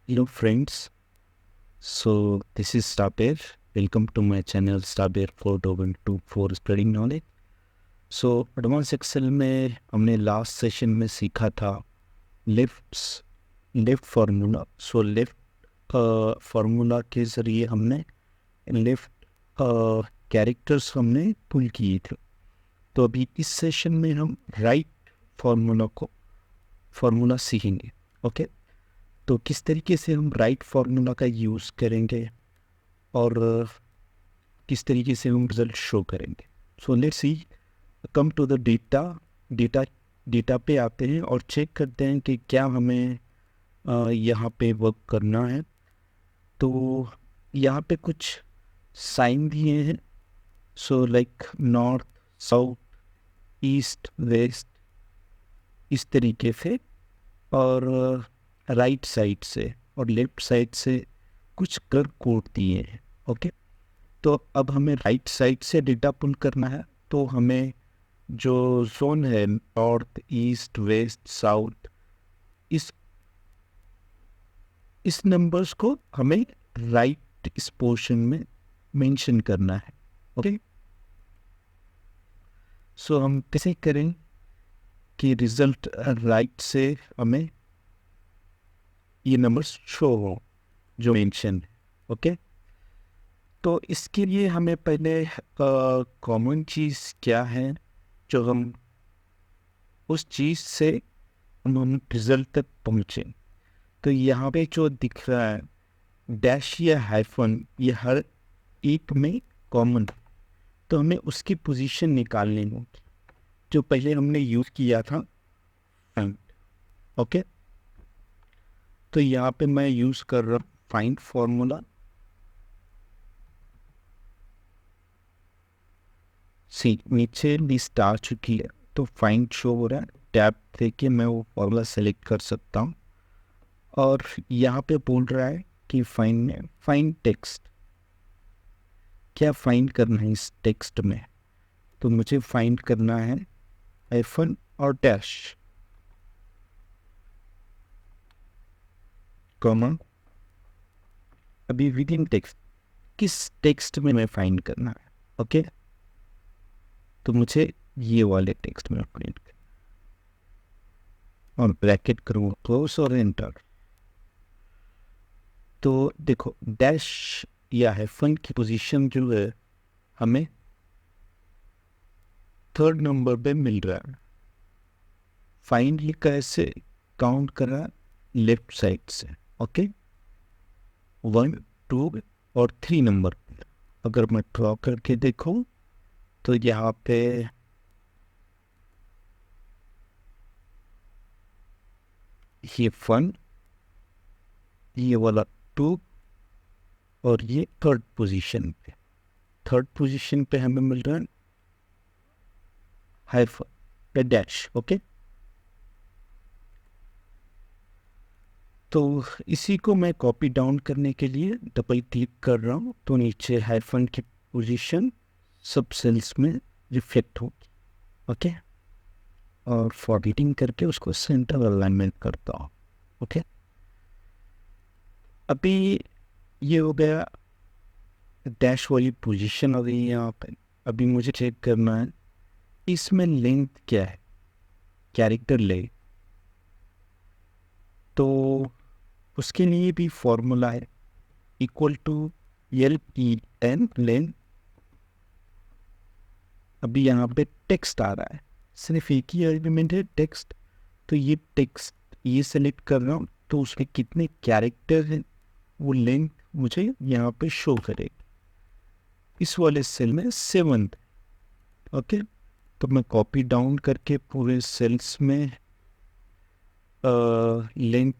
Hello friends, so this is Stabir. Welcome to my channel Stabir 4.2 for spreading knowledge. So advance Excel में हमने last session में सीखा था left formula. So left formula के ज़रिए हमने लेफ्ट कैरेक्टर्स हमने पुल किए थे. तो अभी इस सेशन में हम राइट फार्मूला सीखेंगे. ओके, तो किस तरीके से हम राइट फार्मूला का यूज़ करेंगे और किस तरीके से हम रिजल्ट शो करेंगे. So let's see, come to the data पे आते हैं और चेक करते हैं कि क्या हमें यहाँ पे वर्क करना है. तो यहाँ पे कुछ साइन दिए हैं. So like north, south, east, west, इस तरीके से. और राइट साइड से और लेफ्ट साइड से कुछ कलर कोड दिए हैं. ओके, तो अब हमें राइट साइड से डेटा पुल करना है. तो हमें जो जोन है नॉर्थ, ईस्ट, वेस्ट, साउथ, इस नंबर्स को हमें राइट इस पोर्शन में मेंशन करना है. ओके, सो हम कैसे करें कि रिजल्ट राइट से हमें ये नंबर्स शो हो जो मेंशन है. ओके, तो इसके लिए हमें पहले कॉमन चीज़ क्या है जो हम उस चीज़ से हम रिजल्ट तक पहुँचे. तो यहाँ पे जो दिख रहा है डैश या हाइफन, ये हर एक में कॉमन. तो हमें उसकी पोजीशन निकालनी होगी जो पहले हमने यूज़ किया था फाइंड. ओके, तो यहाँ पे मैं यूज़ कर रहा हूँ फाइंड फार्मूला. सी नीचे लिस्ट आ चुकी है तो फाइंड शो हो रहा है. टैब देके मैं वो फार्मूला सेलेक्ट कर सकता हूँ और यहाँ पे बोल रहा है कि फाइंड में फाइंड टेक्स्ट. क्या फाइंड करना है इस टेक्स्ट में? तो मुझे फाइंड करना है हाइफन और डैश कॉमा. अभी विद इन टेक्स्ट, किस टेक्स्ट में मैं फाइंड करना है. ओके, तो मुझे ये वाले टेक्स्ट में फाइंड और ब्रैकेट करूँ क्लोज और एंटर. तो देखो डैश या हाइफन की पोजीशन जो है हमें थर्ड नंबर पे मिल रहा है. फाइंड ये कैसे काउंट कर रहा है लेफ्ट साइड से. ओके, 1, 2 और 3 नंबर. अगर मैं ड्रॉ करके देखूं तो यहाँ पे ये 1, ये वाला 2 और ये थर्ड पोजीशन पे हमें मिल रहा है हाइफन या डैश. ओके, तो इसी को मैं कॉपी डाउन करने के लिए डबल क्लिक कर रहा हूँ. तो नीचे हाइफन की पोजीशन सब सेल्स में रिफ्लेक्ट होगी. ओके, और फॉरवर्डिंग करके उसको सेंटर अलाइनमेंट करता हूँ. ओके, अभी ये हो गया डैश वाली पोजीशन. अभी यहाँ पे अभी मुझे चेक करना है इसमें लेंथ क्या है, कैरेक्टर ले. तो उसके लिए भी फॉर्मूला है इक्वल टू LEN लेंथ. अभी यहाँ पे टेक्स्ट आ रहा है, सिर्फ एक ही एलिमेंट है टेक्स्ट. तो ये टेक्स्ट ये सेलेक्ट कर रहा हूँ तो उसमें कितने कैरेक्टर हैं वो लेंथ मुझे यहाँ पे शो करेगी. इस वाले सेल में 7. ओके, तो मैं कॉपी डाउन करके पूरे सेल्स में लेंथ,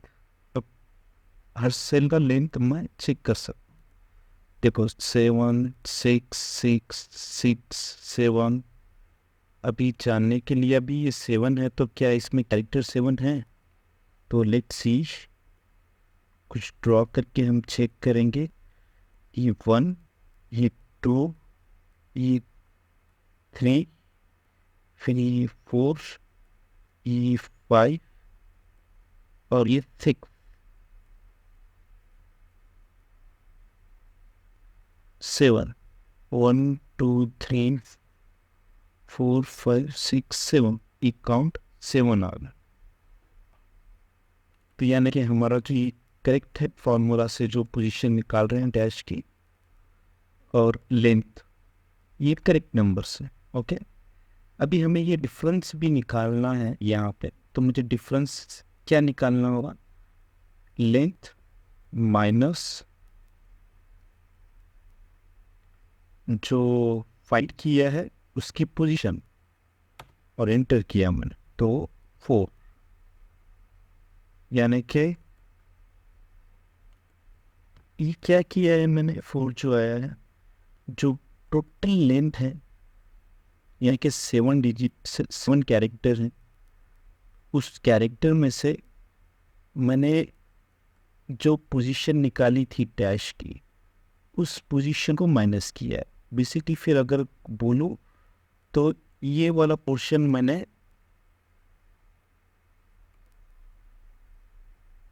हर सेल का लेंथ मैं चेक कर सकता. देखो 7, 6, 6, 6, 7. अभी जानने के लिए अभी ये 7 है तो क्या इसमें कैरेक्टर 7 है? तो लेट्स सी, कुछ ड्रॉ करके हम चेक करेंगे. ये 1, ये 2, ये 3, फिर ये 4, ये 5 और ये 6. 7, 1 2 3 4 5 6 7, एक काउंट 7 आ गया। तो यानी कि हमारा जो ये करेक्ट है फॉर्मूला से जो पोजीशन निकाल रहे हैं डैश की और लेंथ, ये करेक्ट नंबर्स है। ओके, अभी हमें ये डिफरेंस भी निकालना है यहाँ पे, तो मुझे डिफरेंस क्या निकालना होगा, लेंथ माइनस जो फाइंड किया है उसकी पोजीशन और एंटर किया मैंने, तो 4, यानी कि ये क्या किया है मैंने, 4 जो आया है, जो टोटल लेंथ है यानी कि 7 डिजिट 7 कैरेक्टर हैं, उस कैरेक्टर में से मैंने जो पोजीशन निकाली थी डैश की, उस पोजीशन को माइनस किया है बेसिकली। फिर अगर बोलूँ तो ये वाला पोर्शन मैंने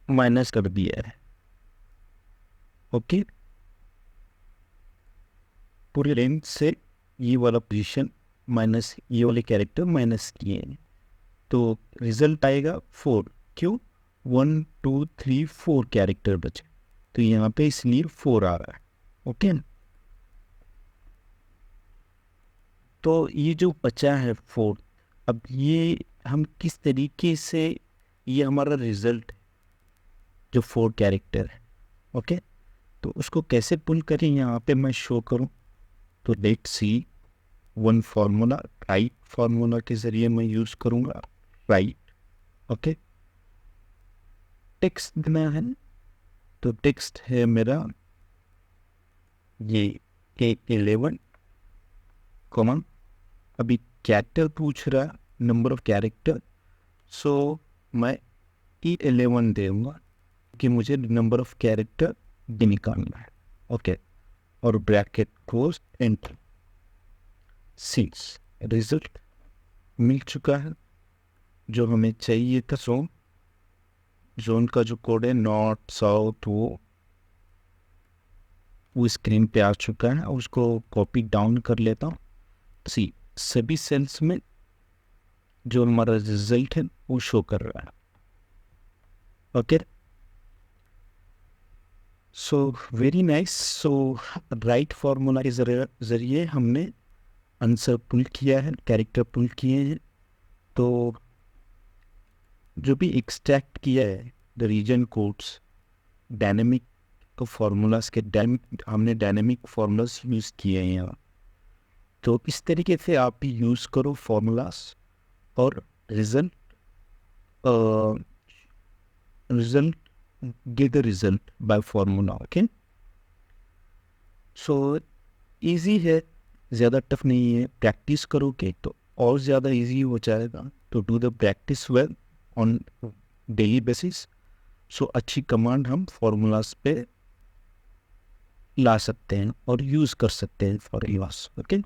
माइनस कर दिया है। ओके, पूरी लेंथ से ये वाला पोजीशन माइनस, ये वाले कैरेक्टर माइनस किए हैं, तो रिजल्ट आएगा 4। क्यों, 1 2 3 4 कैरेक्टर बचे, तो यहाँ पे इसलिए 4 आ रहा है। ओके, तो ये जो बचा है 4, अब ये हम किस तरीके से, ये हमारा रिजल्ट है जो 4 कैरेक्टर है। ओके, तो उसको कैसे पुल करें यहाँ पे मैं शो करूँ, तो let's see one formula, right formula के ज़रिए मैं यूज़ करूँगा राइट। ओके, टेक्स्ट देना है, तो टेक्स्ट है मेरा ये A11 कॉमन, अभी कैरेक्टर पूछ रहा है नंबर ऑफ कैरेक्टर, सो मैं E11 दूंगा कि मुझे नंबर ऑफ कैरेक्टर भी निकालना है। ओके, और ब्रैकेट क्लोज एंटर, 6 रिजल्ट मिल चुका है जो हमें चाहिए था। जोन का जो कोड है नॉर्थ साउथ वो स्क्रीन पे आ चुका है, उसको कॉपी डाउन कर लेता हूँ। सी सभी सेल्स में जो हमारा रिजल्ट है वो शो कर रहा है। Okay, so very nice. So right formula के जरिए हमने आंसर पुल किया है, कैरेक्टर पुल किए हैं, तो जो भी एक्सट्रैक्ट किया है the region codes dynamic formulas के, हमने डायनेमिक फार्मूलाज यूज़ किए हैं यहाँ, तो इस तरीके से आप भी यूज़ करो फार्मूलाज और result result get the result by formula. Okay, so easy है, ज़्यादा टफ नहीं है, प्रैक्टिस करोगे तो और ज़्यादा इजी हो जाएगा। तो do the practice well on daily basis, so अच्छी कमांड हम फार्मूलाज पे ला सकते हैं और यूज़ कर सकते हैं for use. Okay,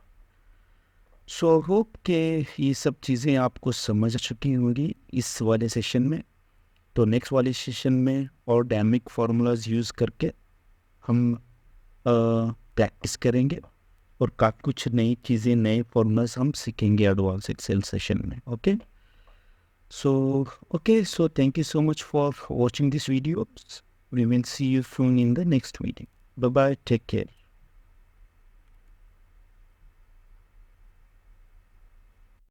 so hope के ये सब चीज़ें आपको समझ चुकी होंगी इस वाले सेशन में। तो नेक्स्ट वाले सेशन में और डायनामिक फार्मूलाज यूज़ करके हम प्रैक्टिस करेंगे और काफ़ी कुछ नई चीज़ें, नए फार्मूलाज हम सीखेंगे एडवांस एक्सेल सेशन में। Okay, so thank you so much for watching this video. We will see you soon in the next video. Bye bye, take care.